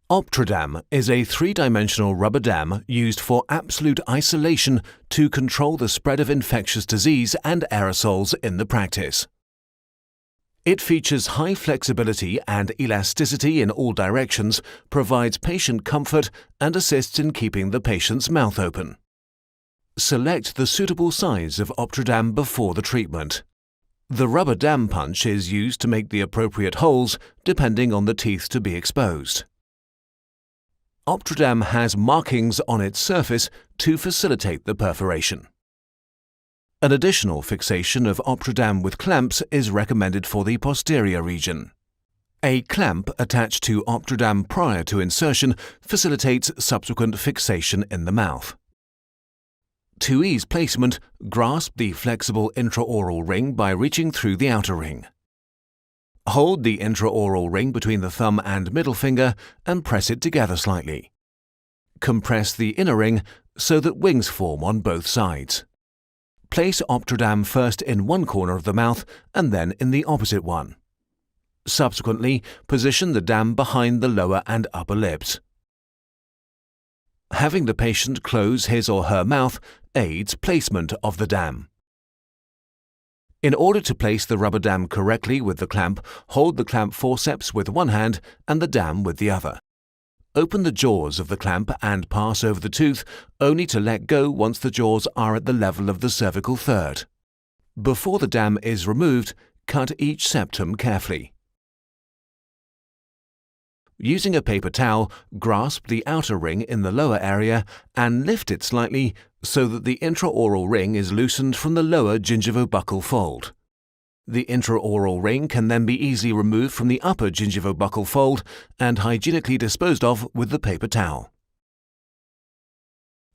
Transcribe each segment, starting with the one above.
OptraDam is a three-dimensional rubber dam used for absolute isolation to control the spread of infectious disease and aerosols in the practice. It features high flexibility and elasticity in all directions, provides patient comfort, and assists in keeping the patient's mouth open. Select the suitable size of OptraDam before the treatment. The rubber dam punch is used to make the appropriate holes depending on the teeth to be exposed. OptraDam has markings on its surface to facilitate the perforation. An additional fixation of OptraDam with clamps is recommended for the posterior region. A clamp attached to OptraDam prior to insertion facilitates subsequent fixation in the mouth. To ease placement, grasp the flexible intraoral ring by reaching through the outer ring. Hold the intraoral ring between the thumb and middle finger and press it together slightly. Compress the inner ring so that wings form on both sides. Place OptraDam first in one corner of the mouth and then in the opposite one. Subsequently, position the dam behind the lower and upper lips. Having the patient close his or her mouth aids placement of the dam. In order to place the rubber dam correctly with the clamp, hold the clamp forceps with one hand and the dam with the other. Open the jaws of the clamp and pass over the tooth, only to let go once the jaws are at the level of the cervical third. Before the dam is removed, cut each septum carefully. Using a paper towel, grasp the outer ring in the lower area and lift it slightly so that the intraoral ring is loosened from the lower gingivobuccal fold. The intraoral ring can then be easily removed from the upper gingivobuccal fold and hygienically disposed of with the paper towel.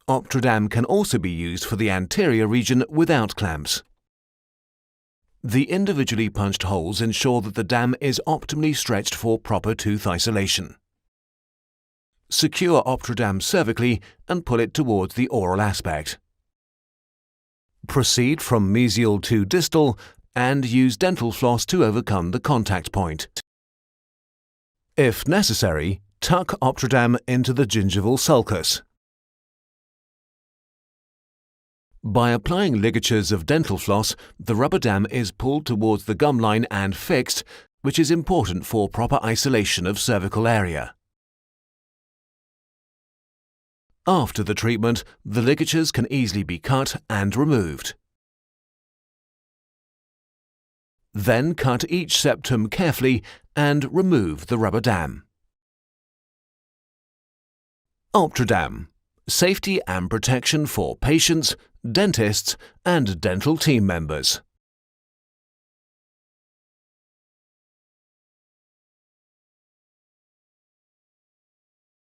OptraDam can also be used for the anterior region without clamps. The individually punched holes ensure that the dam is optimally stretched for proper tooth isolation. Secure OptraDam cervically and pull it towards the oral aspect. Proceed from mesial to distal and use dental floss to overcome the contact point. If necessary, tuck OptraDam into the gingival sulcus. By applying ligatures of dental floss, the rubber dam is pulled towards the gum line and fixed, which is important for proper isolation of cervical area. After the treatment, the ligatures can easily be cut and removed. Then cut each septum carefully and remove the rubber dam. OptraDam. Safety and protection for patients, dentists, and dental team members.